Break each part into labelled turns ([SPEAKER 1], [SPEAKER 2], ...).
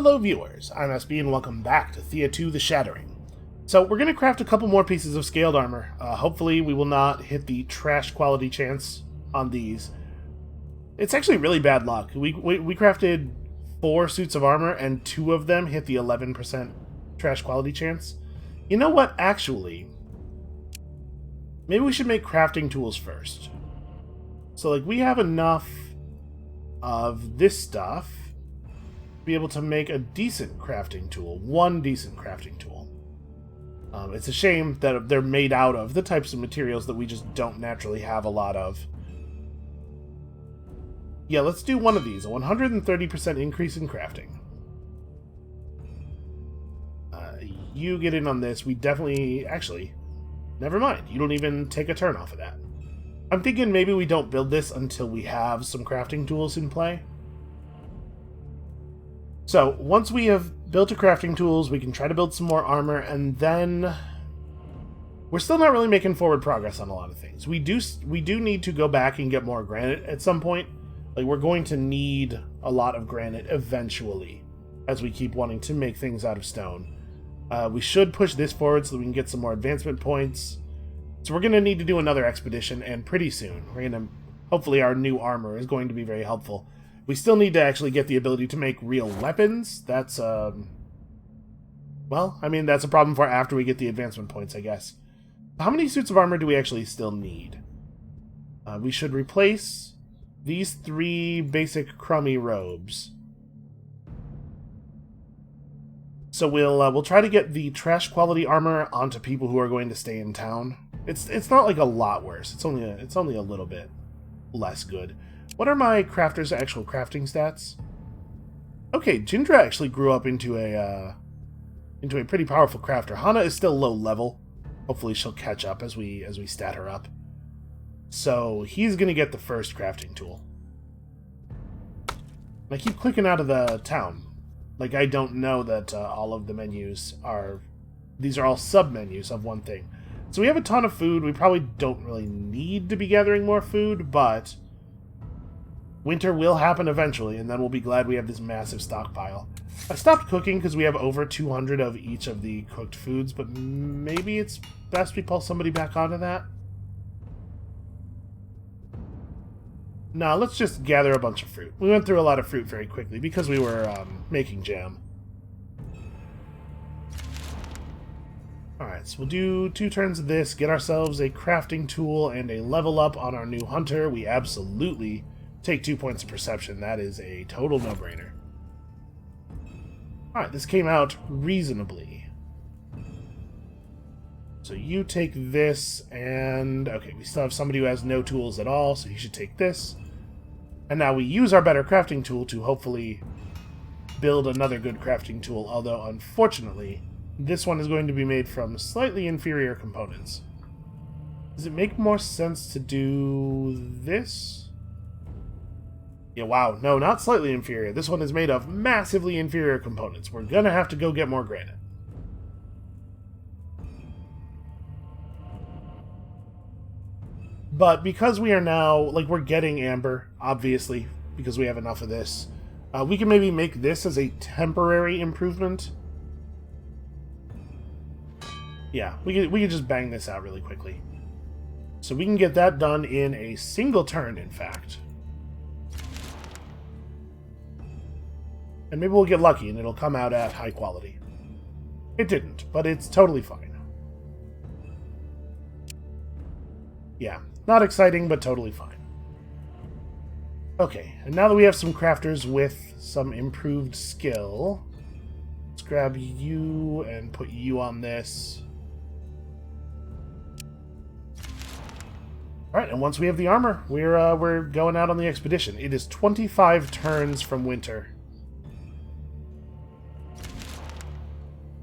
[SPEAKER 1] Hello viewers, I'm SB and welcome back to Thea 2 The Shattering. So we're going to craft a couple more pieces of scaled armor. Hopefully we will not hit the trash quality chance on these. It's actually really bad luck. We crafted 4 suits of armor and 2 of them hit the 11% trash quality chance. You know what, actually, maybe we should make crafting tools first. So like we have enough of this stuff be able to make a decent crafting tool. One decent crafting tool. It's a shame that they're made out of the types of materials that we just don't naturally have a lot of. Yeah, let's do one of these. A 130% increase in crafting. You get in on this. We definitely... Actually, never mind. You don't even take a turn off of that. I'm thinking maybe we don't build this until we have some crafting tools in play. So, once we have built a crafting tools, we can try to build some more armor, and then... We're still not really making forward progress on a lot of things. We do need to go back and get more granite at some point. Like, we're going to need a lot of granite eventually, as we keep wanting to make things out of stone. We should push this forward so that we can get some more advancement points. So we're going to need to do another expedition, and pretty soon. We're going to... Hopefully our new armor is going to be very helpful. We still need to actually get the ability to make real weapons. That's, well, I mean, that's a problem for after we get the advancement points, I guess. How many suits of armor do we actually still need? We should replace these 3 basic crummy robes. So we'll try to get the trash quality armor onto people who are going to stay in town. It's not like a lot worse. It's only a little bit less good. What are my crafter's actual crafting stats? Okay, Jindra actually grew up into a pretty powerful crafter. Hana is still low level. Hopefully she'll catch up as we stat her up. So he's gonna get the first crafting tool. And I keep clicking out of the town. Like I don't know that all of the menus are... These are all sub-menus of one thing. So we have a ton of food. We probably don't really need to be gathering more food, but... Winter will happen eventually, and then we'll be glad we have this massive stockpile. I stopped cooking because we have over 200 of each of the cooked foods, but maybe it's best we pull somebody back onto that? No, let's just gather a bunch of fruit. We went through a lot of fruit very quickly because we were making jam. Alright, so we'll do 2 turns of this, get ourselves a crafting tool and a level up on our new hunter. We absolutely... take 2 points of perception. That is a total no-brainer. Alright, this came out reasonably. So you take this, and... Okay, we still have somebody who has no tools at all, so you should take this. And now we use our better crafting tool to hopefully build another good crafting tool, although, unfortunately, this one is going to be made from slightly inferior components. Does it make more sense to do this? Yeah, wow. No, not slightly inferior. This one is made of massively inferior components. We're gonna have to go get more granite. But because we are now... Like, we're getting amber, obviously, because we have enough of this. We can maybe make this as a temporary improvement. Yeah, we can just bang this out really quickly. So we can get that done in a single turn, in fact. And maybe we'll get lucky and it'll come out at high quality. It didn't, but it's totally fine. Yeah, not exciting, but totally fine. Okay, and now that we have some crafters with some improved skill, let's grab you and put you on this. Alright, and once we have the armor, we're going out on the expedition. It is 25 turns from winter.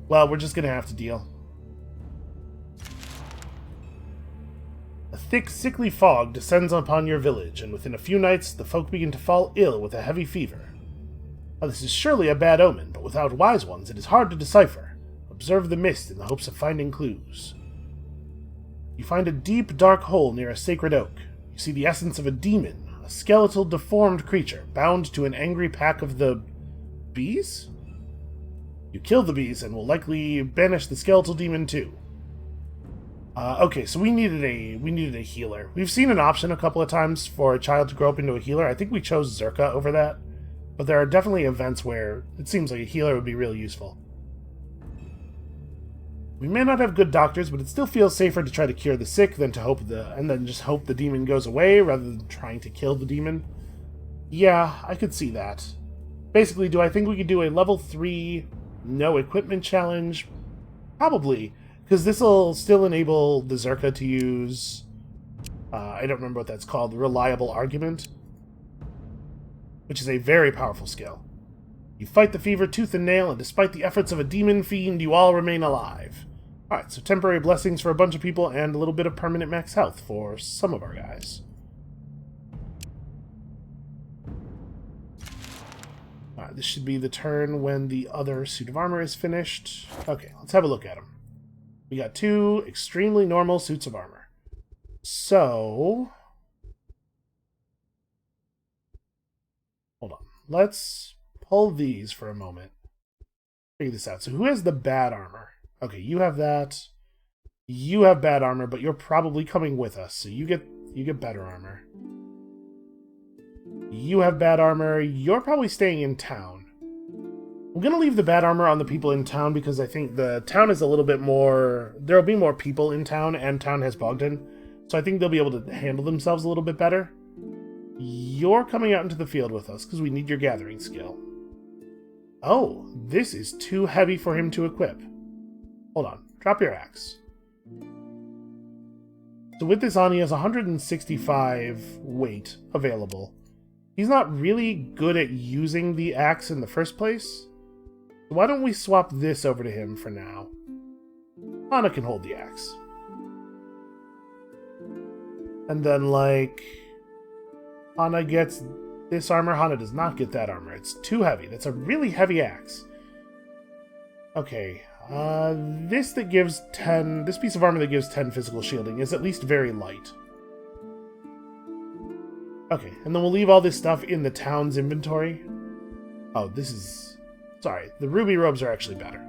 [SPEAKER 1] Well, we're just gonna have to deal. A thick, sickly fog descends upon your village, and within a few nights the folk begin to fall ill with a heavy fever. Now, this is surely a bad omen, but without wise ones it is hard to decipher. Observe the mist in the hopes of finding clues. You find a deep, dark hole near a sacred oak. You see the essence of a demon, a skeletal, deformed creature, bound to an angry pack of the... bees? You kill the bees and will likely banish the skeletal demon too. Okay, so we needed a healer. We've seen an option a couple of times for a child to grow up into a healer. I think we chose Zerka over that. But there are definitely events where it seems like a healer would be really useful. We may not have good doctors, but it still feels safer to try to cure the sick than to just hope the demon goes away rather than trying to kill the demon. Yeah, I could see that. Basically, do I think we could do a level 3 no equipment challenge? Probably. Because this will still enable the Zerka to use, I don't remember what that's called, the Reliable Argument, which is a very powerful skill. You fight the fever tooth and nail, and despite the efforts of a demon fiend, you all remain alive. Alright, so temporary blessings for a bunch of people, and a little bit of permanent max health for some of our guys. Alright, this should be the turn when the other suit of armor is finished. Okay, let's have a look at him. We got 2 extremely normal suits of armor. So... hold on. Let's pull these for a moment. Figure this out. So who has the bad armor? Okay, you have that. You have bad armor, but you're probably coming with us, so you get better armor. You have bad armor. You're probably staying in town. I'm going to leave the bad armor on the people in town because I think the town is a little bit more... There will be more people in town, and town has Bogdan. So I think they'll be able to handle themselves a little bit better. You're coming out into the field with us because we need your gathering skill. Oh, this is too heavy for him to equip. Hold on. Drop your axe. So with this on, he has 165 weight available. He's not really good at using the axe in the first place. Why don't we swap this over to him for now? Hana can hold the axe. And then, like... Hana gets this armor. Hana does not get that armor. It's too heavy. That's a really heavy axe. Okay. This that gives 10... This piece of armor that gives 10 physical shielding is at least very light. Okay, and then we'll leave all this stuff in the town's inventory. Oh, this is... Sorry, the ruby robes are actually better.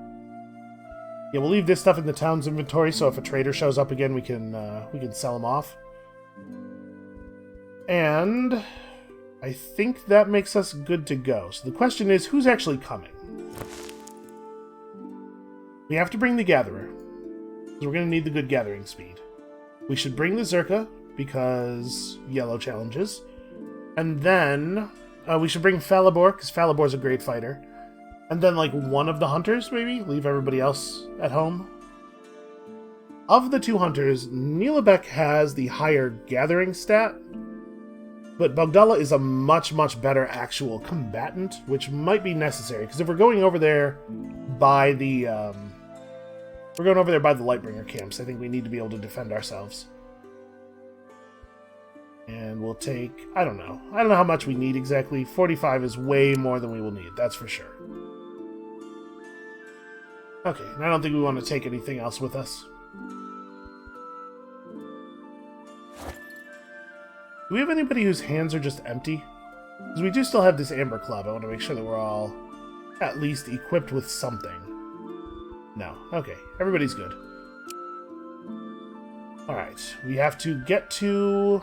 [SPEAKER 1] Yeah, we'll leave this stuff in the town's inventory, so if a trader shows up again, we can sell him off. And I think that makes us good to go. So the question is, who's actually coming? We have to bring the Gatherer, because we're going to need the good gathering speed. We should bring the Zerka, because yellow challenges. And then we should bring Falibor, because Falibor's a great fighter. And then, like, one of the hunters, maybe? Leave everybody else at home? Of the 2 hunters, Nilabek has the higher gathering stat, but Bogdala is a much, much better actual combatant, which might be necessary, because if we're going over there by the, Lightbringer camps, I think we need to be able to defend ourselves. And we'll take, I don't know how much we need exactly. 45 is way more than we will need, that's for sure. Okay, and I don't think we want to take anything else with us. Do we have anybody whose hands are just empty? Because we do still have this Amber Club. I want to make sure that we're all at least equipped with something. No. Okay, everybody's good. Alright, we have to get to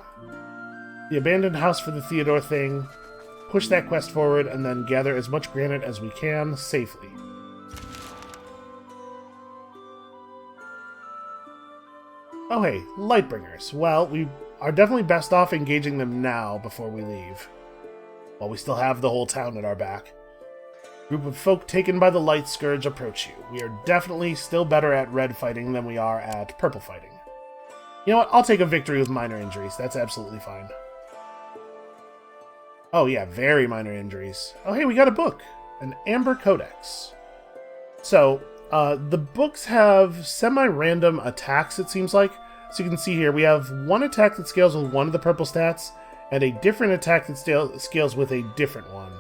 [SPEAKER 1] the abandoned house for the Theodore thing, push that quest forward, and then gather as much granite as we can safely. Oh hey, Lightbringers. Well, we are definitely best off engaging them now before we leave, while we still have the whole town at our back. Group of folk taken by the Light Scourge approach you. We are definitely still better at red fighting than we are at purple fighting. You know what? I'll take a victory with minor injuries. That's absolutely fine. Oh yeah, very minor injuries. Oh hey, we got a book. An Amber Codex. So, the books have semi-random attacks, it seems like. So you can see here, we have one attack that scales with one of the purple stats, and a different attack that scales with a different one.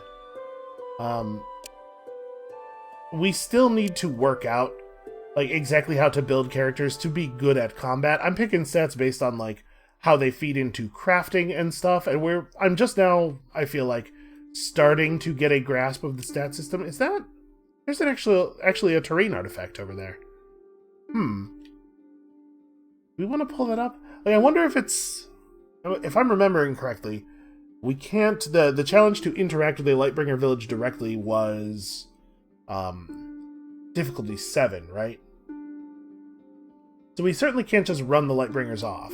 [SPEAKER 1] We still need to work out, like, exactly how to build characters to be good at combat. I'm picking stats based on, like, how they feed into crafting and stuff, and I'm just now, I feel like, starting to get a grasp of the stat system. Is that There's actually a terrain artifact over there. We want to pull that up? Like, I wonder if it's... If I'm remembering correctly, we can't... The challenge to interact with a Lightbringer village directly was... difficulty 7, right? So we certainly can't just run the Lightbringers off.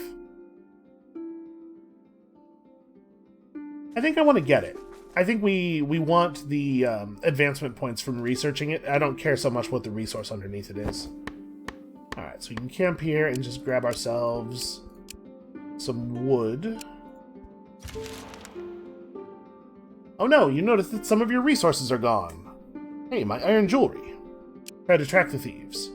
[SPEAKER 1] I think I want to get it. I think we want the advancement points from researching it. I don't care so much what the resource underneath it is. Alright, so we can camp here and just grab ourselves some wood. Oh no, you notice that some of your resources are gone. Hey, my iron jewelry. Try to track the thieves.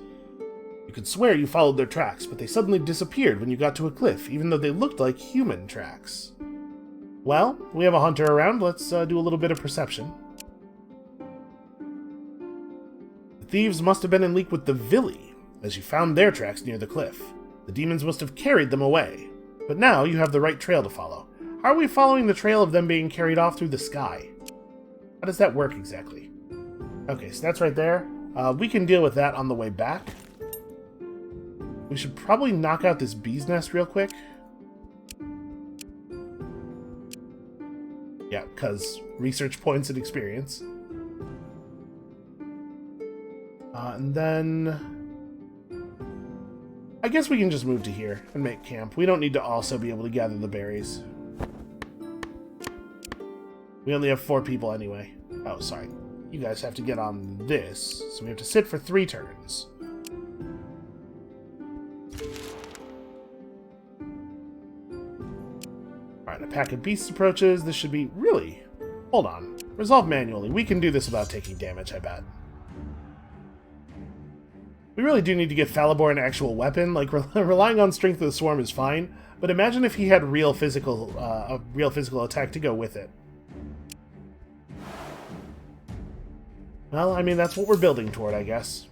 [SPEAKER 1] You could swear you followed their tracks, but they suddenly disappeared when you got to a cliff, even though they looked like human tracks. Well, we have a hunter around. Let's do a little bit of perception. The thieves must have been in league with the Villi, as you found their tracks near the cliff. The demons must have carried them away. But now you have the right trail to follow. How are we following the trail of them being carried off through the sky? How does that work exactly? Okay, so that's right there. We can deal with that on the way back. We should probably knock out this bee's nest real quick. Yeah, because research points and experience. And then... I guess we can just move to here and make camp. We don't need to also be able to gather the berries. We only have 4 people anyway. Oh, sorry. You guys have to get on this, so we have to sit for 3 turns. Alright, a pack of beasts approaches. This should be... Really? Hold on. Resolve manually. We can do this without taking damage, I bet. We really do need to get Falibor an actual weapon. Like, relying on Strength of the Swarm is fine, but imagine if he had a real physical attack to go with it. Well, I mean, that's what we're building toward, I guess.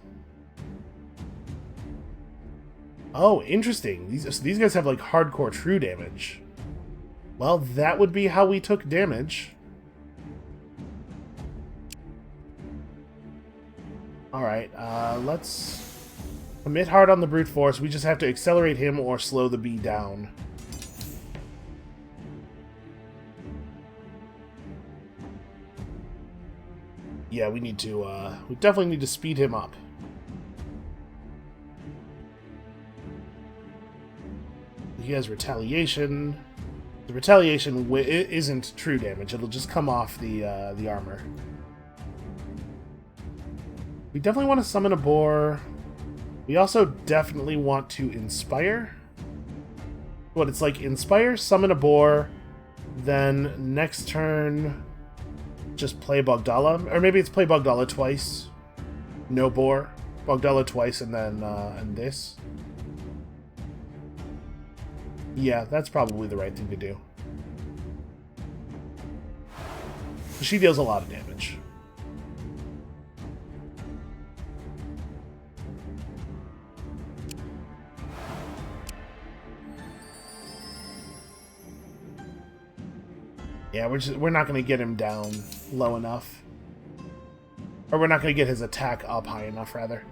[SPEAKER 1] Oh, interesting. These guys have, like, hardcore true damage. Well, that would be how we took damage. Alright, let's commit hard on the brute force. We just have to accelerate him or slow the bee down. Yeah, we need to, we definitely need to speed him up. He has retaliation. The retaliation isn't true damage. It'll just come off the armor. We definitely want to summon a boar. We also definitely want to inspire. What, it's like inspire, summon a boar, then next turn just play Bogdala. Or maybe it's play Bogdala twice. No boar. Bogdala twice and then and this. Yeah, that's probably the right thing to do. She deals a lot of damage. Yeah, we're not going to get him down low enough. Or we're not going to get his attack up high enough, rather.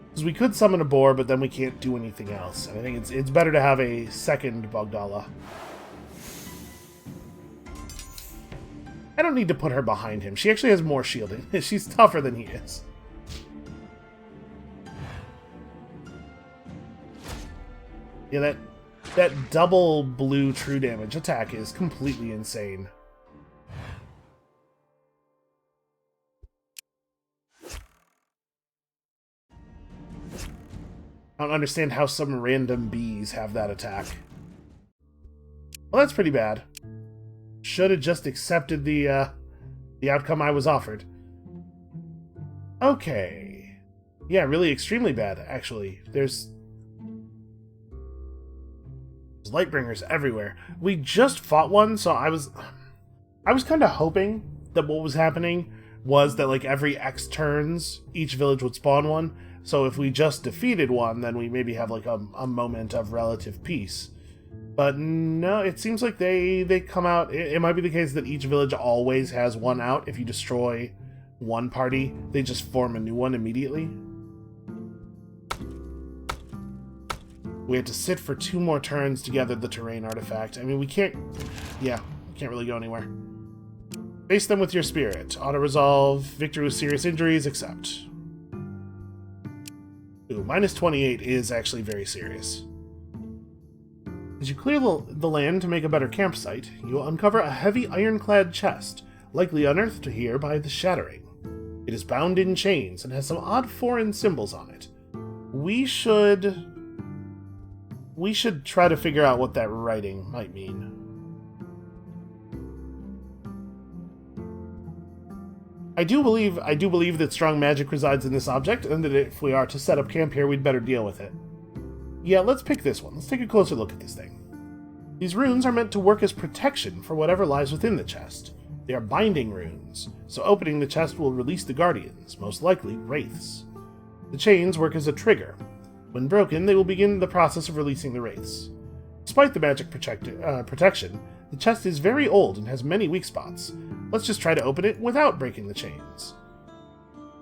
[SPEAKER 1] Because we could summon a boar, but then we can't do anything else. And I think it's better to have a second Bogdala. I don't need to put her behind him. She actually has more shielding. She's tougher than he is. Yeah, that double blue true damage attack is completely insane. I don't understand how some random bees have that attack. Well, that's pretty bad. Should have just accepted the outcome I was offered. Okay. Yeah, really extremely bad, actually. There's Lightbringers everywhere. We just fought one, so I was kind of hoping that what was happening was that, like, every X turns, each village would spawn one. So if we just defeated one, then we maybe have, like, a moment of relative peace. But no, it seems like they come out. It might be the case that each village always has one out. If you destroy one party, they just form a new one immediately. We have to sit for 2 more turns to gather the terrain artifact. I mean, we can't... Yeah, we can't really go anywhere. Face them with your spirit. Auto-resolve. Victory with serious injuries. Accept. Ooh, minus 28 is actually very serious. As you clear the land to make a better campsite, you will uncover a heavy ironclad chest, likely unearthed here by the Shattering. It is bound in chains and has some odd foreign symbols on it. We should try to figure out what that writing might mean. I do believe that strong magic resides in this object, and that if we are to set up camp here, we'd better deal with it. Yeah, let's pick this one. Let's take a closer look at this thing. These runes are meant to work as protection for whatever lies within the chest. They are binding runes, so opening the chest will release the guardians, most likely wraiths. The chains work as a trigger. When broken, they will begin the process of releasing the wraiths. Despite the magic protection, the chest is very old and has many weak spots. Let's just try to open it without breaking the chains.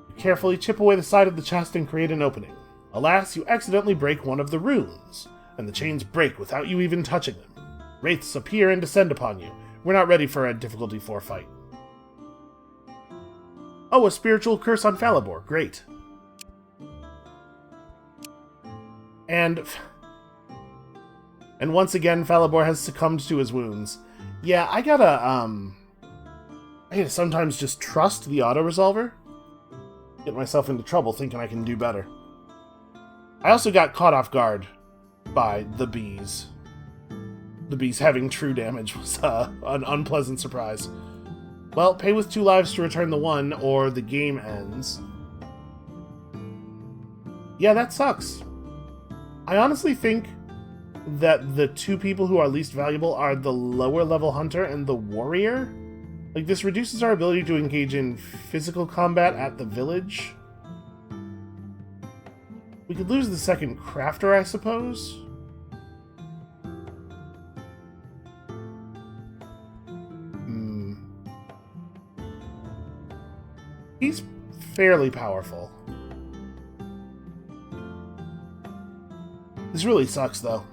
[SPEAKER 1] You carefully chip away the side of the chest and create an opening. Alas, you accidentally break one of the runes, and the chains break without you even touching them. Wraiths appear and descend upon you. We're not ready for a difficulty 4 fight. Oh, a spiritual curse on Falibor. Great. And once again, Falibor has succumbed to his wounds. Yeah, I gotta sometimes just trust the auto-resolver. Get myself into trouble thinking I can do better. I also got caught off guard by the bees. The bees having true damage was an unpleasant surprise. Well, pay with 2 lives to return the 1, or the game ends. Yeah, that sucks. I honestly think that the 2 people who are least valuable are the lower level hunter and the warrior. Like, this reduces our ability to engage in physical combat at the village. We could lose the second crafter, I suppose. He's fairly powerful. This really sucks, though.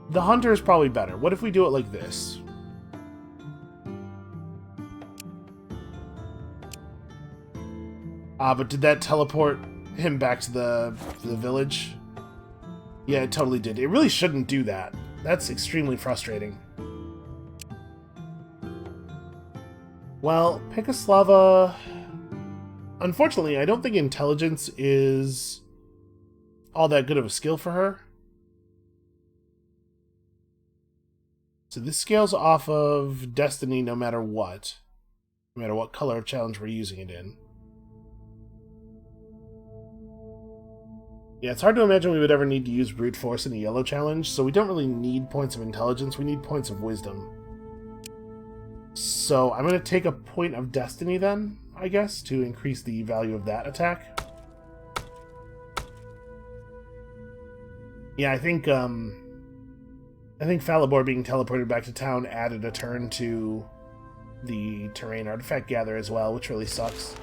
[SPEAKER 1] The hunter is probably better. What if we do it like this? But did that teleport him back to the village? Yeah, it totally did. It really shouldn't do that. That's extremely frustrating. Well, pick a Slava. Unfortunately, I don't think intelligence is all that good of a skill for her. So this scales off of destiny no matter what color of challenge we're using it in. Yeah, it's hard to imagine we would ever need to use brute force in a yellow challenge, so we don't really need points of intelligence, we need points of wisdom. So I'm going to take a point of destiny then, I guess, to increase the value of that attack. Yeah, I think Falibor being teleported back to town added a turn to the terrain artifact gather as well, which really sucks.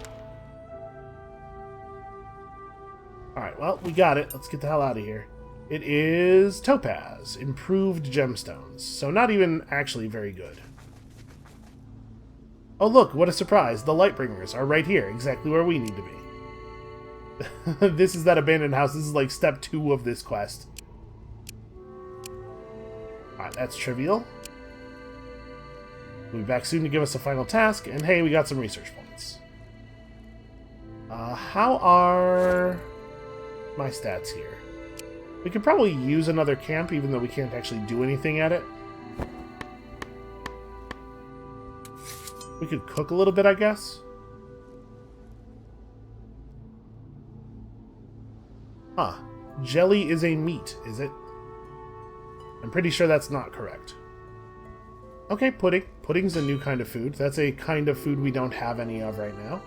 [SPEAKER 1] Alright, well, we got it. Let's get the hell out of here. It is Topaz, improved gemstones, so not even actually very good. Oh look, what a surprise. The Lightbringers are right here, exactly where we need to be. This is that abandoned house. This is like step 2 of this quest. Alright, that's trivial. We'll be back soon to give us a final task, and hey, we got some research points. How are my stats here? We could probably use another camp, even though we can't actually do anything at it. We could cook a little bit, I guess. Huh. Jelly is a meat, is it? I'm pretty sure that's not correct. Okay, pudding. Pudding's a new kind of food. That's a kind of food we don't have any of right now.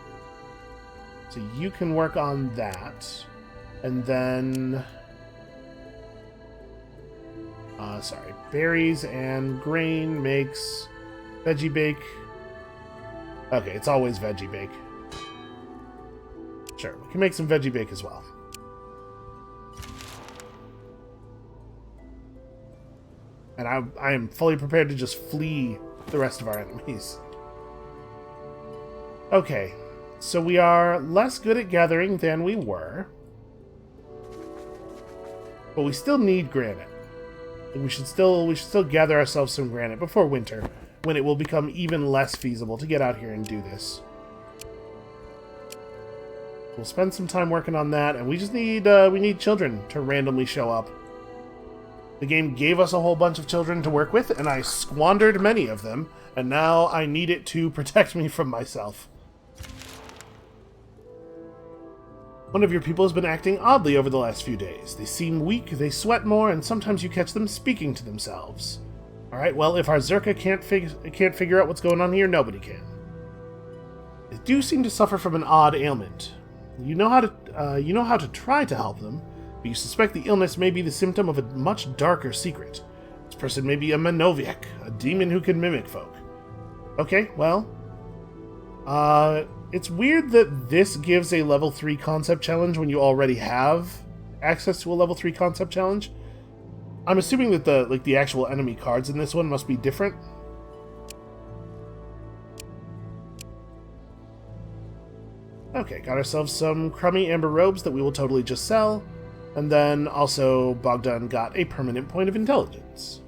[SPEAKER 1] So you can work on that. And then Sorry. Berries and grain makes veggie bake. Okay, it's always veggie bake. Sure, we can make some veggie bake as well. And I am fully prepared to just flee the rest of our enemies. Okay, so we are less good at gathering than we were. But we still need granite. And we should still gather ourselves some granite before winter, when it will become even less feasible to get out here and do this. We'll spend some time working on that, and we just need we need children to randomly show up. The game gave us a whole bunch of children to work with, and I squandered many of them, and now I need it to protect me from myself. One of your people has been acting oddly over the last few days. They seem weak, they sweat more, and sometimes you catch them speaking to themselves. Alright, well, if our Zerka can't figure out what's going on here, nobody can. They do seem to suffer from an odd ailment. You know how to try to help them, but you suspect the illness may be the symptom of a much darker secret. This person may be a Manoviak, a demon who can mimic folk. Okay, well... it's weird that this gives a level 3 concept challenge when you already have access to a level 3 concept challenge. I'm assuming that the actual enemy cards in this one must be different. Okay, got ourselves some crummy amber robes that we will totally just sell. And then also Bogdan got a permanent point of intelligence.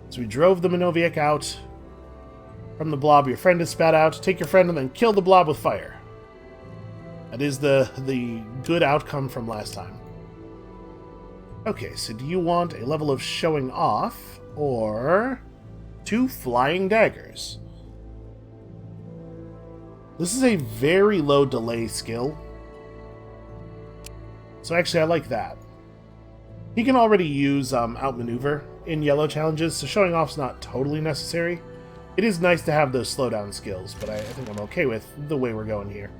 [SPEAKER 1] So we drove the Manoviak out. From the blob your friend is spat out. Take your friend and then kill the blob with fire. That is the good outcome from last time. Okay, so do you want a level of showing off, or 2 flying daggers? This is a very low delay skill. So actually I like that. He can already use outmaneuver in yellow challenges, so showing off's not totally necessary. It is nice to have those slowdown skills, but I think I'm okay with the way we're going here.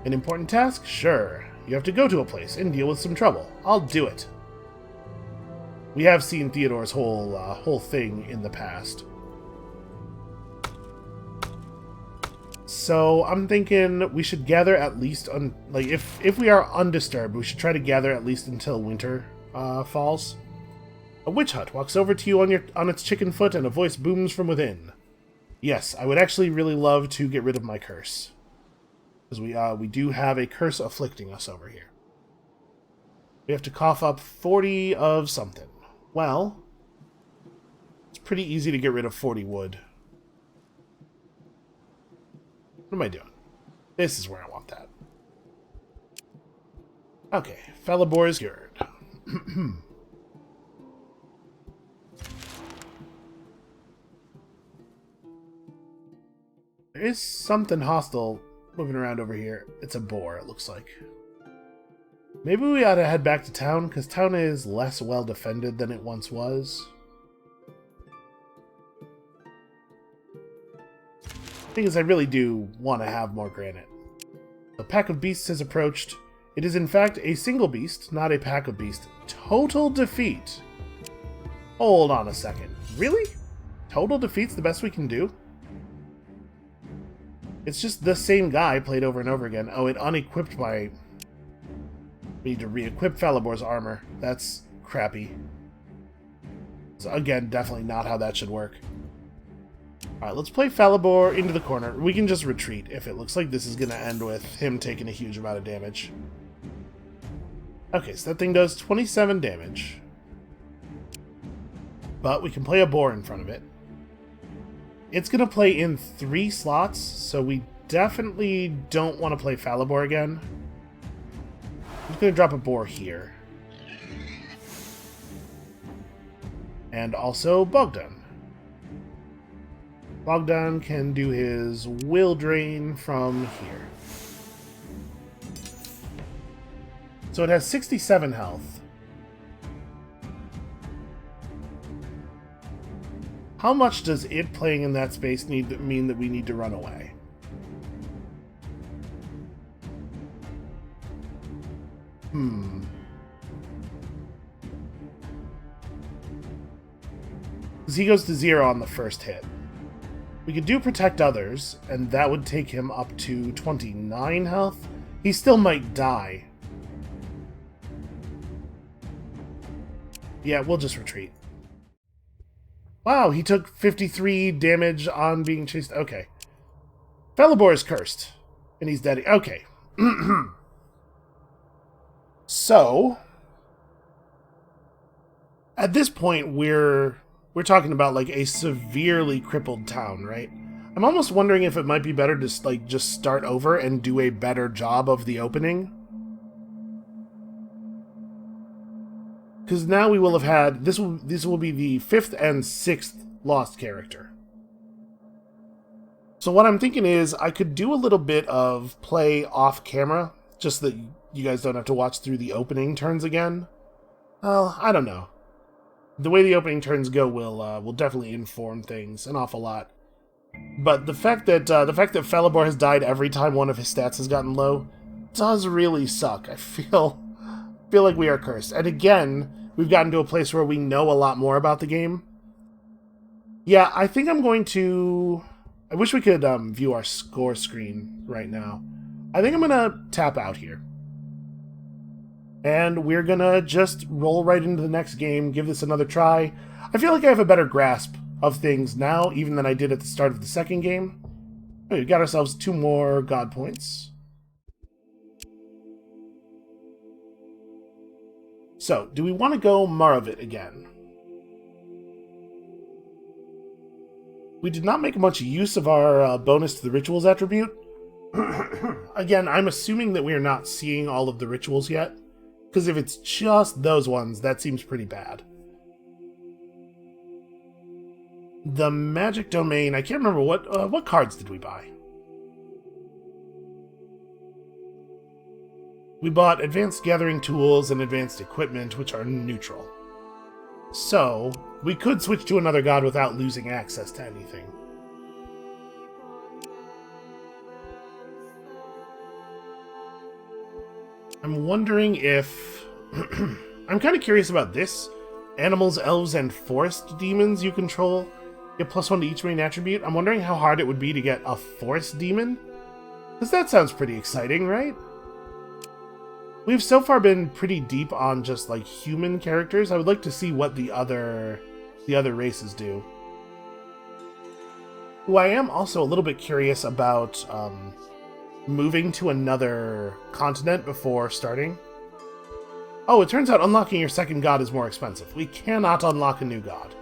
[SPEAKER 1] An important task? Sure. You have to go to a place and deal with some trouble. I'll do it. We have seen Theodore's whole thing in the past. So I'm thinking we should gather at least if we are undisturbed, we should try to gather at least until winter falls. A witch hut walks over to you on its chicken foot, and a voice booms from within. Yes, I would actually really love to get rid of my curse. Because we do have a curse afflicting us over here. We have to cough up 40 of something. Well, it's pretty easy to get rid of 40 wood. What am I doing? This is where I want that. Okay, Philibor is cured. There is something hostile moving around over here. It's a boar, it looks like. Maybe we ought to head back to town, because town is less well defended than it once was. The thing is, I really do want to have more granite. A pack of beasts has approached. It is in fact a single beast, not a pack of beasts. Total defeat. Hold on a second. Really? Total defeat's the best we can do? It's just the same guy played over and over again. Oh, it unequipped my... We need to re-equip Philibor's armor. That's crappy. So again, definitely not how that should work. Alright, let's play Philibor into the corner. We can just retreat if it looks like this is going to end with him taking a huge amount of damage. Okay, so that thing does 27 damage. But we can play a boar in front of it. It's going to play in 3 slots, so we definitely don't want to play Philibor again. I'm just going to drop a boar here. And also Bogdan. Bogdan can do his will drain from here. So it has 67 health. How much does it playing in that space mean that we need to run away? Because he goes to 0 on the first hit. We could do Protect Others, and that would take him up to 29 health. He still might die. Yeah, we'll just retreat. Wow, he took 53 damage on being chased. Okay. Felibor is cursed. And he's dead. Okay. So, at this point, we're talking about like a severely crippled town, right? I'm almost wondering if it might be better to like just start over and do a better job of the opening. Because now we will have had this will be the 5th and 6th lost character. So what I'm thinking is I could do a little bit of play off camera, just that you guys don't have to watch through the opening turns again. Well, I don't know. The way the opening turns go will definitely inform things an awful lot. But the fact that Felibor has died every time one of his stats has gotten low does really suck. I feel like we are cursed. And again, we've gotten to a place where we know a lot more about the game. Yeah, I think I'm going to... I wish we could view our score screen right now. I think I'm going to tap out here. And we're going to just roll right into the next game, give this another try. I feel like I have a better grasp of things now, even than I did at the start of the second game. We got ourselves 2 more God points. So, do we want to go Maravit again? We did not make much use of our bonus to the rituals attribute. Again, I'm assuming that we are not seeing all of the rituals yet. Because if it's just those ones, that seems pretty bad. The magic domain, I can't remember what cards did we buy? We bought advanced gathering tools and advanced equipment, which are neutral. So, we could switch to another god without losing access to anything. I'm wondering if... I'm kind of curious about this. Animals, elves, and forest demons you control get +1 to each main attribute. I'm wondering how hard it would be to get a forest demon. Because that sounds pretty exciting, right? We've so far been pretty deep on just, like, human characters. I would like to see what the other races do. Who I am also a little bit curious about moving to another continent before starting. Oh, it turns out unlocking your second god is more expensive. We cannot unlock a new god.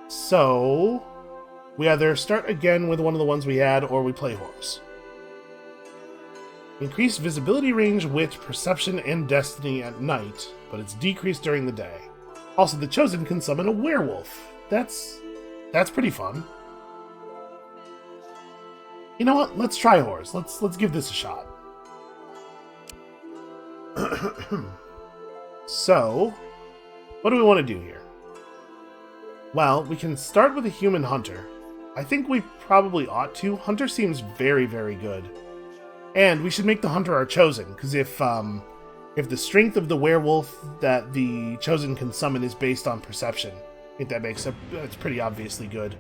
[SPEAKER 1] So, we either start again with one of the ones we had, or we play horse. Increased visibility range, wit, perception, and destiny at night, but it's decreased during the day. Also, the Chosen can summon a werewolf. That's pretty fun. You know what? Let's try horse. Let's give this a shot. So, what do we want to do here? Well, we can start with a human hunter. I think we probably ought to. Hunter seems very, very good. And we should make the hunter our chosen, because if the strength of the werewolf that the chosen can summon is based on perception, I think that's pretty obviously good.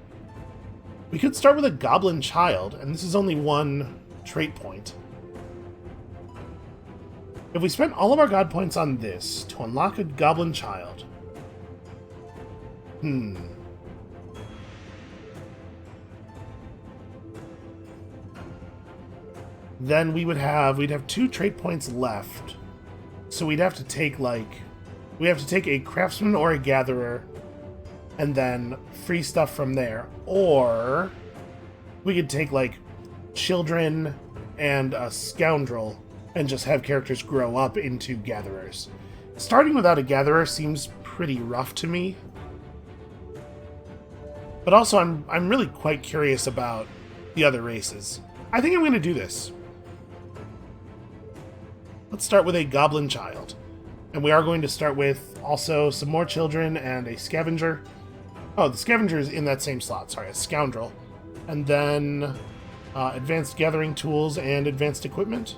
[SPEAKER 1] We could start with a goblin child, and this is only 1 trait point. If we spent all of our god points on this to unlock a goblin child... Then we'd have 2 trait points left. So we'd have to take a craftsman or a gatherer and then free stuff from there. Or we could take like children and a scoundrel and just have characters grow up into gatherers. Starting without a gatherer seems pretty rough to me. But also I'm really quite curious about the other races. I think I'm going to do this. Let's start with a goblin child. And we are going to start with also some more children and a scavenger. Oh, the scavenger is in that same slot. Sorry, a scoundrel. And then advanced gathering tools and advanced equipment.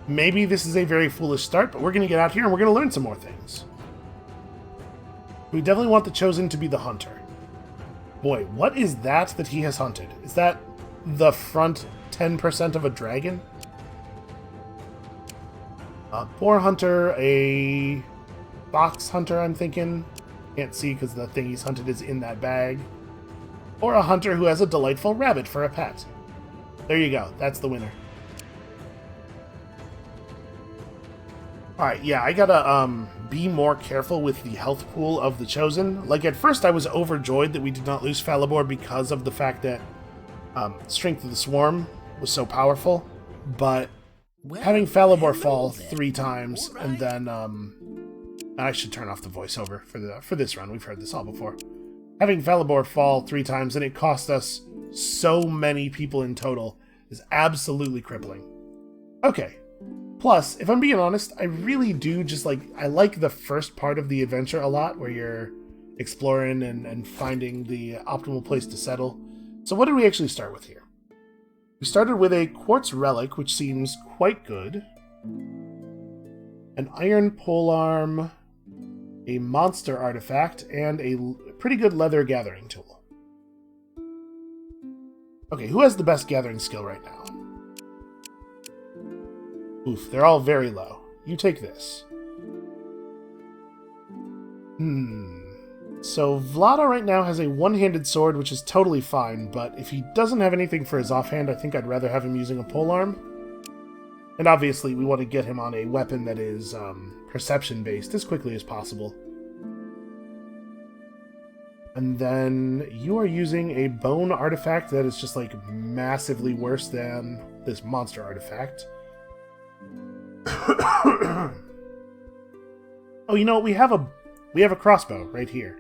[SPEAKER 1] Maybe this is a very foolish start, but we're going to get out here and we're going to learn some more things. We definitely want the Chosen to be the hunter. Boy, what is that he has hunted? Is that the front 10% of a dragon? A boar hunter, a fox hunter, I'm thinking. Can't see because the thing he's hunted is in that bag. Or a hunter who has a delightful rabbit for a pet. There you go. That's the winner. Alright, yeah, I gotta be more careful with the health pool of the Chosen. Like, at first I was overjoyed that we did not lose Falibor because of the fact that Strength of the Swarm was so powerful. But having Falibor fall 3 times, and then, I should turn off the voiceover for this run. We've heard this all before. Having Falibor fall 3 times, and it cost us so many people in total, is absolutely crippling. Okay. Plus, if I'm being honest, I really do just I like the first part of the adventure a lot, where you're exploring and finding the optimal place to settle. So what did we actually start with here? We started with a quartz relic, which seems quite good. An iron polearm, a monster artifact, and a pretty good leather gathering tool. Okay, who has the best gathering skill right now? Oof, they're all very low. You take this. So Vlada right now has a one-handed sword, which is totally fine, but if he doesn't have anything for his offhand, I think I'd rather have him using a polearm. And obviously, we want to get him on a weapon that is perception-based as quickly as possible. And then you are using a bone artifact that is just, massively worse than this monster artifact. Oh, you know what? We have a crossbow right here.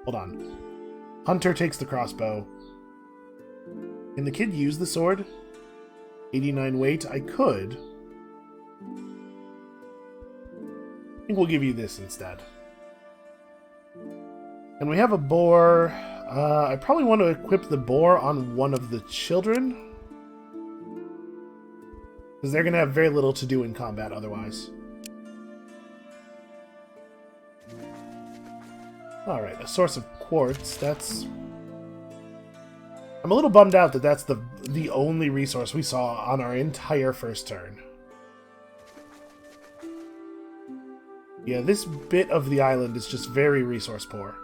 [SPEAKER 1] Hold on. Hunter takes the crossbow. Can the kid use the sword? 89 weight. I could. I think we'll give you this instead. And we have a boar. I probably want to equip the boar on one of the children, because they're going to have very little to do in combat otherwise. Alright, a source of quartz. I'm a little bummed out that that's the only resource we saw on our entire first turn. Yeah, this bit of the island is just very resource poor.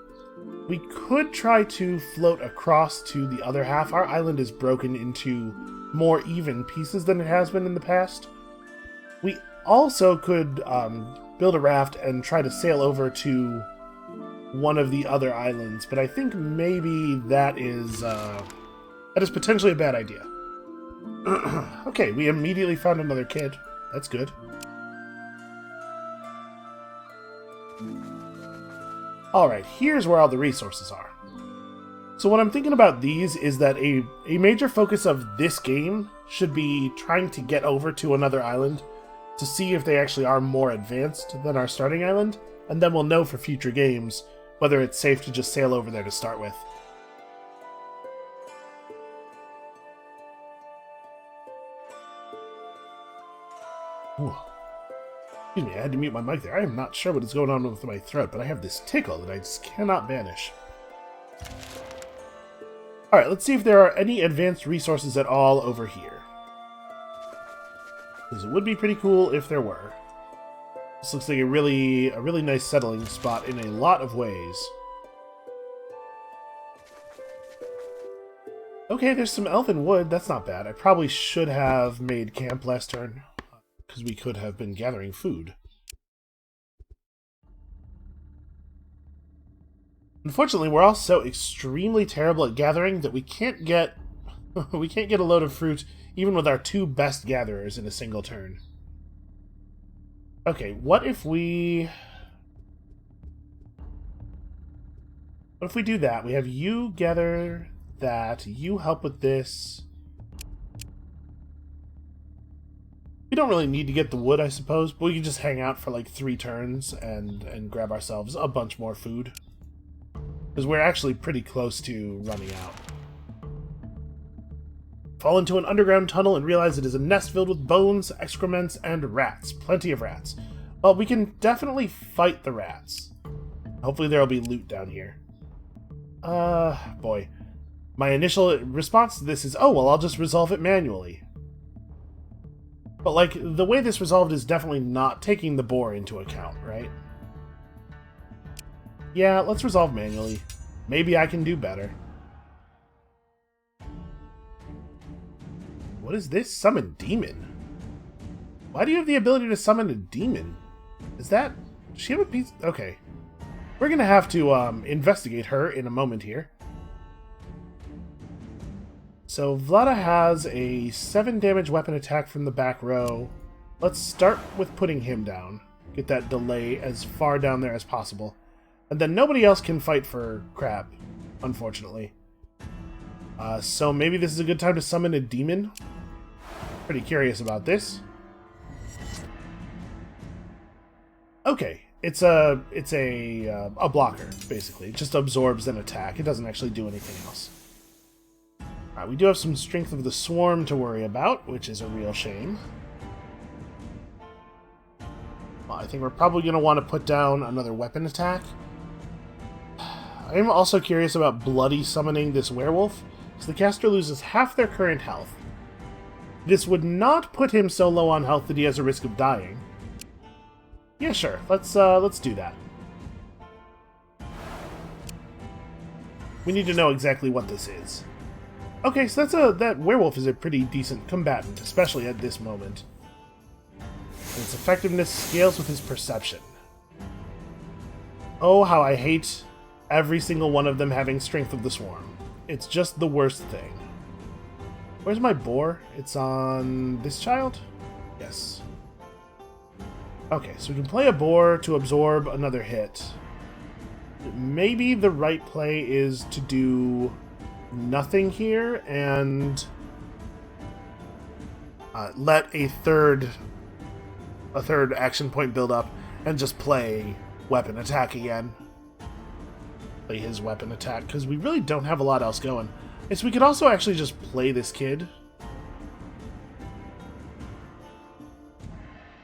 [SPEAKER 1] We could try to float across to the other half. Our island is broken into more even pieces than it has been in the past. We also could build a raft and try to sail over to one of the other islands, but I think maybe that is potentially a bad idea. Okay, we immediately found another kid. That's good. Alright, here's where all the resources are. So what I'm thinking about these is that a major focus of this game should be trying to get over to another island to see if they actually are more advanced than our starting island, and then we'll know for future games whether it's safe to just sail over there to start with. Ooh. Excuse me, I had to mute my mic there. I am not sure what is going on with my throat, but I have this tickle that I just cannot banish. Alright, let's see if there are any advanced resources at all over here. Because it would be pretty cool if there were. This looks like a really nice settling spot in a lot of ways. Okay, there's some elven wood. That's not bad. I probably should have made camp last turn, because we could have been gathering food. Unfortunately, we're all so extremely terrible at gathering that we can't get we can't get a load of fruit even with our 2 best gatherers in a single turn. Okay, what if we do that? We have you gather that, you help with this. We don't really need to get the wood, I suppose, but we can just hang out for 3 turns and grab ourselves a bunch more food. Because we're actually pretty close to running out. Fall into an underground tunnel and realize it is a nest filled with bones, excrements, and rats. Plenty of rats. Well, we can definitely fight the rats. Hopefully there'll be loot down here. Boy. My initial response to this is, oh, well, I'll just resolve it manually. But, like, the way this resolved is definitely not taking the boar into account, right? Yeah, let's resolve manually. Maybe I can do better. What is this? Summon demon? Why do you have the ability to summon a demon? Is that... Does she have a piece... Okay. We're gonna have to, investigate her in a moment here. So, Vlada has a 7 damage weapon attack from the back row. Let's start with putting him down. Get that delay as far down there as possible. And then nobody else can fight for Crab, unfortunately. So maybe this is a good time to summon a demon? Pretty curious about this. Okay, it's a blocker, basically. It just absorbs an attack. It doesn't actually do anything else. Alright, we do have some strength of the swarm to worry about, which is a real shame. Well, I think we're probably going to want to put down another weapon attack. I am also curious about bloody summoning this werewolf, because the caster loses half their current health. This would not put him so low on health that he has a risk of dying. Yeah, sure. Let's do that. We need to know exactly what this is. Okay, so that werewolf is a pretty decent combatant, especially at this moment. And its effectiveness scales with his perception. Oh, how I hate every single one of them having strength of the swarm. It's just the worst thing. Where's my boar? It's on this child? Yes. Okay, so we can play a boar to absorb another hit. Maybe the right play is to do nothing here and let a third action point build up and just play weapon attack again. Play his weapon attack, because we really don't have a lot else going. So we could also actually just play this kid.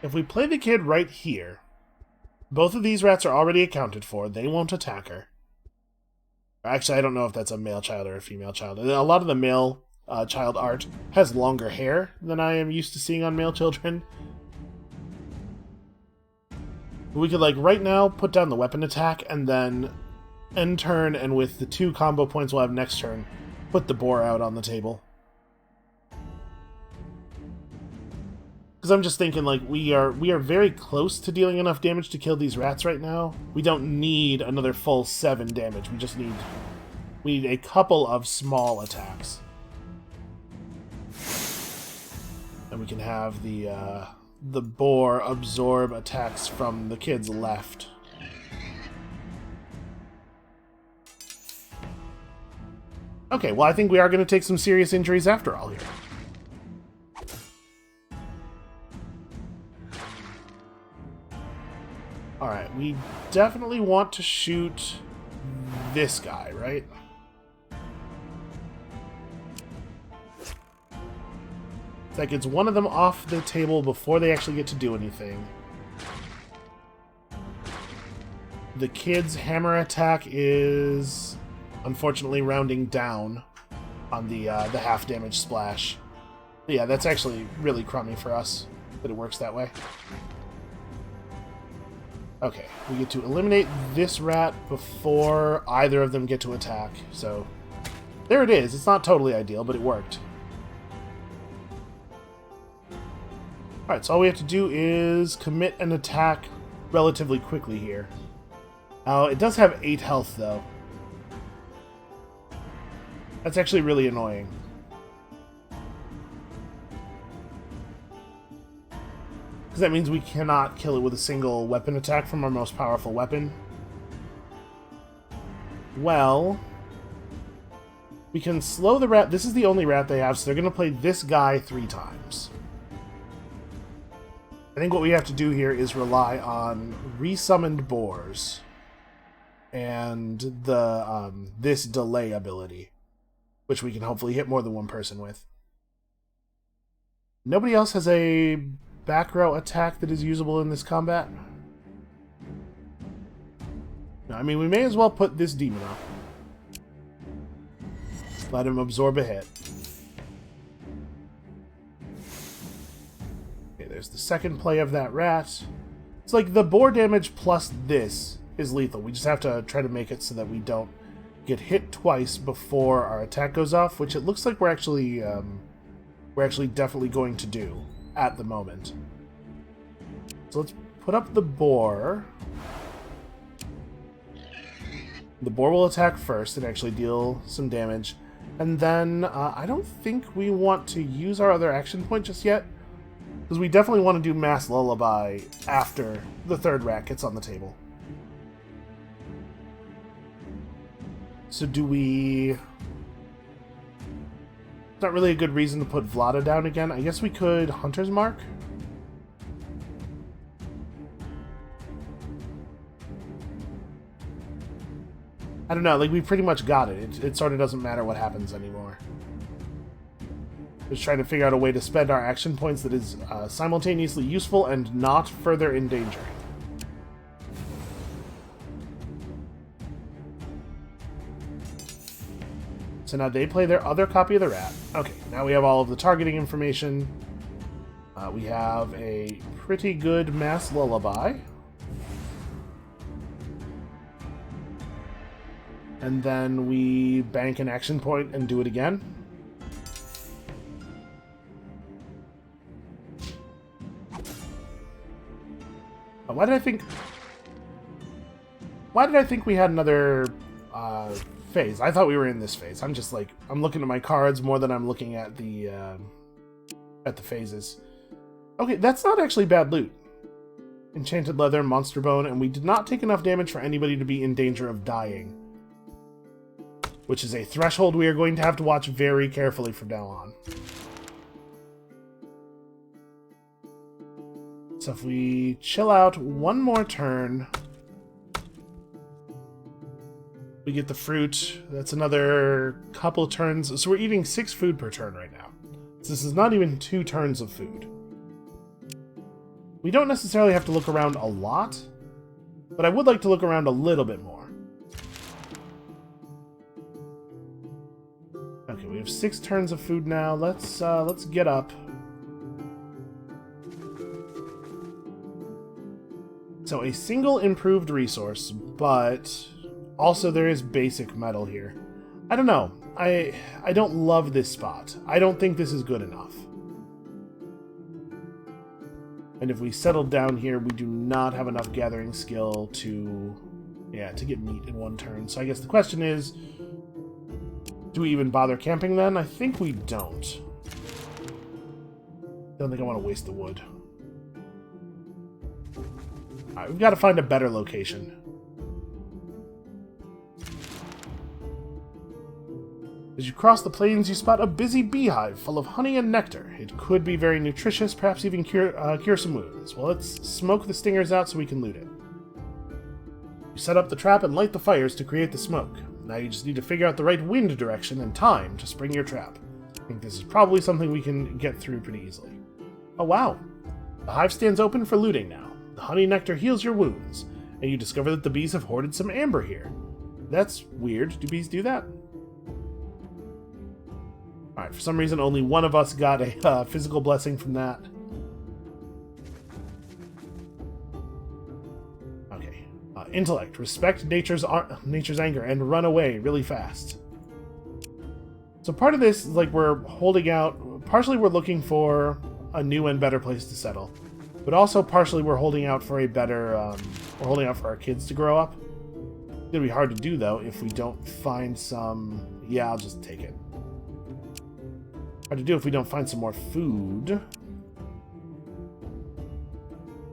[SPEAKER 1] If we play the kid right here, both of these rats are already accounted for. They won't attack her. Actually, I don't know if that's a male child or a female child. A lot of the male child art has longer hair than I am used to seeing on male children. We could, like, right now put down the weapon attack and then end turn, and with the 2 combo points we'll have next turn, put the boar out on the table. Because I'm just thinking, like, we are very close to dealing enough damage to kill these rats right now. We don't need another full 7 damage. We need a couple of small attacks. And we can have the boar absorb attacks from the kid's left. Okay, well, I think we are going to take some serious injuries after all here. Alright, we definitely want to shoot this guy, right? That gets one of them off the table before they actually get to do anything. The kid's hammer attack is unfortunately rounding down on the half damage splash. But yeah, that's actually really crummy for us that it works that way. Okay, we get to eliminate this rat before either of them get to attack. So there it is. It's not totally ideal, but it worked. Alright, so all we have to do is commit an attack relatively quickly here. It does have 8 health, though. That's actually really annoying. Because that means we cannot kill it with a single weapon attack from our most powerful weapon. Well, we can slow the rat. This is the only rat they have, so they're going to play this guy 3 times. I think what we have to do here is rely on resummoned boars and the this delay ability, which we can hopefully hit more than one person with. Nobody else has a back row attack that is usable in this combat? No, I mean, we may as well put this demon up. Let him absorb a hit. Okay, there's the second play of that rat. It's like the boar damage plus this is lethal. We just have to try to make it so that we don't get hit twice before our attack goes off, which it looks like we're actually definitely going to do at the moment. So let's put up the boar. The boar will attack first and actually deal some damage. And then I don't think we want to use our other action point just yet, because we definitely want to do Mass Lullaby after the third rat gets on the table. So do we... It's not really a good reason to put Vlada down again. I guess we could Hunter's Mark. I don't know, like, we pretty much got it. It sort of doesn't matter what happens anymore. Just trying to figure out a way to spend our action points that is simultaneously useful and not further endangering. So now they play their other copy of the rat. Okay, now we have all of the targeting information. We have a pretty good Mass Lullaby. And then we bank an action point and do it again. Why did I think we had another phase? I thought we were in this phase. I'm just like, I'm looking at my cards more than I'm looking at the phases. Okay, that's not actually bad loot. Enchanted leather, monster bone, and we did not take enough damage for anybody to be in danger of dying. Which is a threshold we are going to have to watch very carefully from now on. So if we chill out one more turn, we get the fruit. That's another couple turns. So we're eating 6 food per turn right now. So this is not even 2 turns of food. We don't necessarily have to look around a lot, but I would like to look around a little bit more. Okay, we have 6 turns of food now. Let's get up. So a single improved resource, but also there is basic metal here. I don't know. I don't love this spot. I don't think this is good enough. And if we settle down here, we do not have enough gathering skill to get meat in one turn. So I guess the question is, do we even bother camping then? I think we don't. Don't think I want to waste the wood. Alright, we've got to find a better location. As you cross the plains, you spot a busy beehive full of honey and nectar. It could be very nutritious, perhaps even cure some wounds. Well, let's smoke the stingers out so we can loot it. You set up the trap and light the fires to create the smoke. Now you just need to figure out the right wind direction and time to spring your trap. I think this is probably something we can get through pretty easily. Oh wow! The hive stands open for looting now. The honey nectar heals your wounds, and you discover that the bees have hoarded some amber here. That's weird. Do bees do that? Alright, for some reason only one of us got a physical blessing from that. Okay. Intellect. Respect nature's anger and run away really fast. So part of this is like we're holding out... Partially we're looking for a new and better place to settle. But also partially we're holding out for a better... we're holding out for our kids to grow up. It's gonna be hard to do though if we don't find some... Yeah, I'll just take it. Hard to do if we don't find some more food.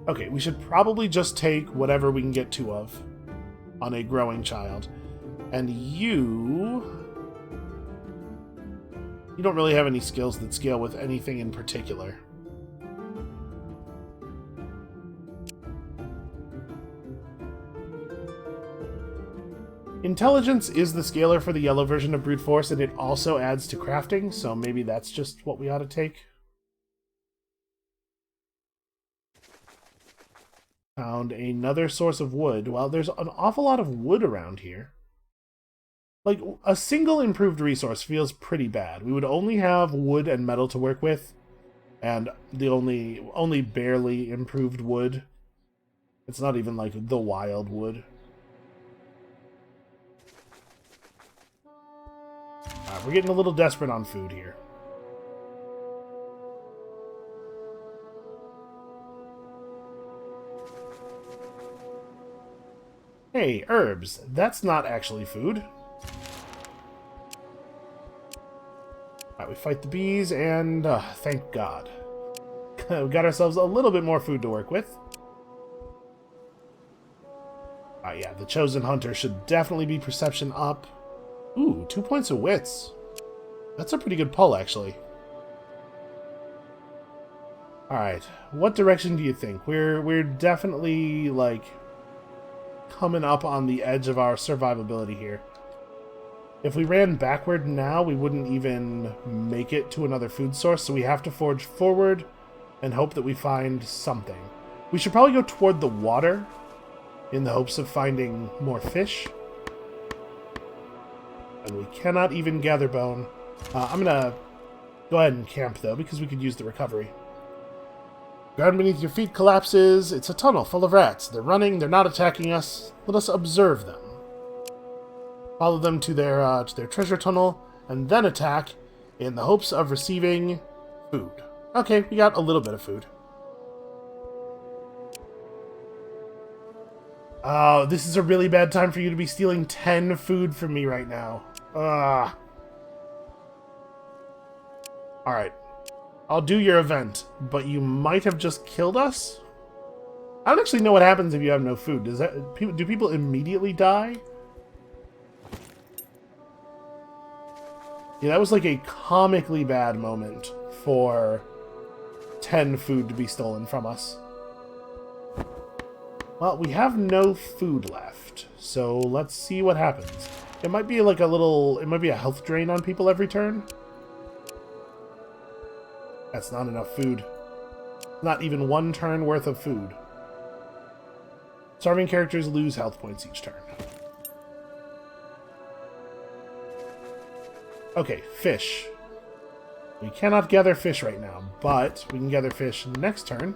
[SPEAKER 1] Okay, we should probably just take whatever we can get 2 of on a growing child. And you don't really have any skills that scale with anything in particular. Intelligence is the scaler for the yellow version of brute force, and it also adds to crafting, so maybe that's just what we ought to take. found another source of wood. Well, there's an awful lot of wood around here. Like, a single improved resource feels pretty bad. We would only have wood and metal to work with, and the only barely improved wood. It's not even like the wild wood. We're getting a little desperate on food here. Hey, herbs. That's not actually food. Alright, we fight the bees, and thank God. We got ourselves a little bit more food to work with. Yeah, the Chosen Hunter should definitely be perception up. Ooh, 2 points of wits. That's a pretty good pull, actually. Alright, what direction do you think? We're definitely, like, coming up on the edge of our survivability here. If we ran backward now, we wouldn't even make it to another food source, so we have to forge forward and hope that we find something. We should probably go toward the water in the hopes of finding more fish. And we cannot even gather bone. I'm gonna go ahead and camp, though, because we could use the recovery. Ground beneath your feet collapses. It's a tunnel full of rats. They're running. They're not attacking us. Let us observe them. Follow them to their treasure tunnel, and then attack in the hopes of receiving food. Okay, we got a little bit of food. Oh, this is a really bad time for you to be stealing 10 food from me right now. Ugh. Alright. I'll do your event, but you might have just killed us? I don't actually know what happens if you have no food. Do people immediately die? Yeah, that was like a comically bad moment for 10 food to be stolen from us. Well, we have no food left, so let's see what happens. It might be like it might be a health drain on people every turn. That's not enough food. Not even one turn worth of food. Starving characters lose health points each turn. Okay, fish. We cannot gather fish right now, but we can gather fish next turn.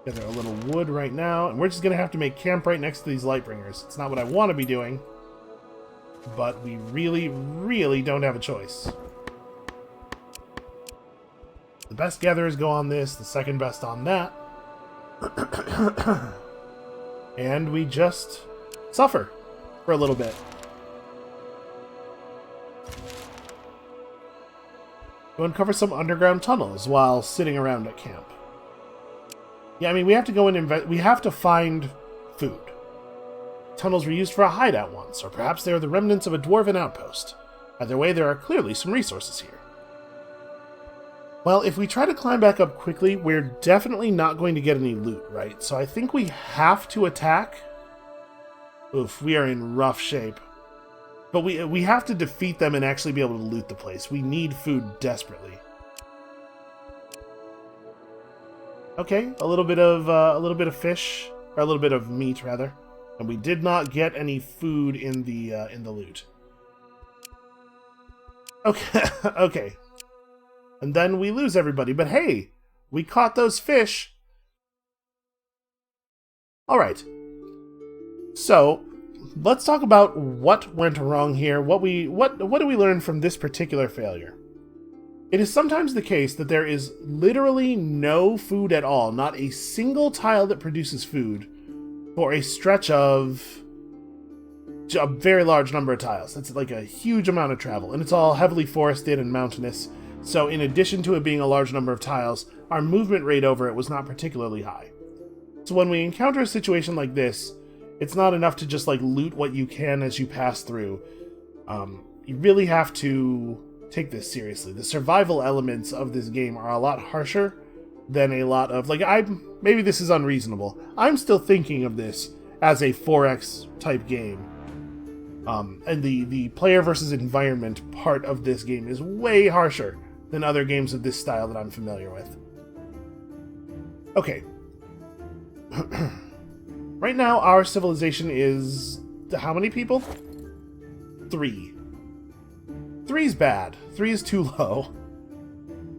[SPEAKER 1] Gather a little wood right now, and we're just going to have to make camp right next to these Lightbringers. It's not what I want to be doing, but we really, really don't have a choice. The best gatherers go on this, the second best on that. And we just suffer for a little bit. Go uncover some underground tunnels while sitting around at camp. Yeah, I mean, we have to go and we have to find food. Tunnels were used for a hideout once, or perhaps they are the remnants of a dwarven outpost. Either way, there are clearly some resources here. Well, if we try to climb back up quickly, we're definitely not going to get any loot, right? So I think we have to attack. Oof, we are in rough shape. But we have to defeat them and actually be able to loot the place. We need food desperately. Okay, a little bit of fish, or a little bit of meat rather, and we did not get any food in the loot. Okay, okay, and then we lose everybody. But hey, we caught those fish. All right, so let's talk about what went wrong here. What do we learn from this particular failure? It is sometimes the case that there is literally no food at all, not a single tile that produces food, for a stretch of a very large number of tiles. That's like a huge amount of travel, and it's all heavily forested and mountainous, so in addition to it being a large number of tiles, our movement rate over it was not particularly high. So when we encounter a situation like this, it's not enough to just like loot what you can as you pass through. You really have to take this seriously. The survival elements of this game are a lot harsher than a lot of, like, maybe this is unreasonable. I'm still thinking of this as a 4X type game. And the player versus environment part of this game is way harsher than other games of this style that I'm familiar with. Okay. Right now, our civilization is... how many people? 3. 3's bad. 3 is too low.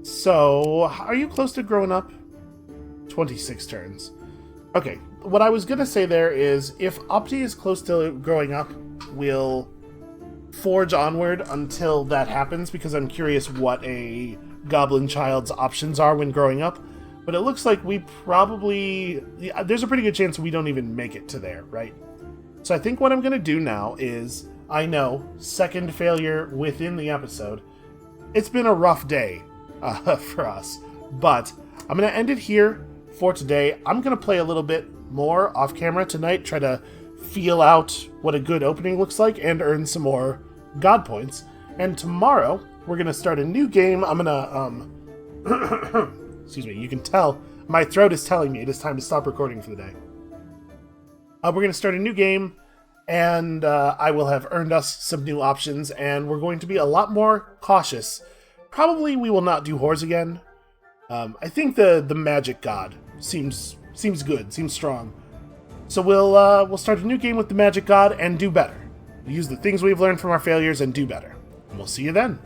[SPEAKER 1] So, are you close to growing up? 26 turns. Okay, what I was going to say there is, if Opti is close to growing up, we'll forge onward until that happens, because I'm curious what a goblin child's options are when growing up. But it looks like we probably... there's a pretty good chance we don't even make it to there, right? So I think what I'm going to do now is... I know, second failure within the episode. It's been a rough day for us. But I'm going to end it here for today. I'm going to play a little bit more off camera tonight. Try to feel out what a good opening looks like and earn some more god points. And tomorrow, we're going to start a new game. I'm going to... excuse me, you can tell my throat is telling me it is time to stop recording for the day. We're going to start a new game, and I will have earned us some new options, and we're going to be a lot more cautious. Probably we will not do whores again. I think the magic god seems good, seems strong. So we'll start a new game with the magic god and do better. We'll use the things we've learned from our failures and do better. And we'll see you then.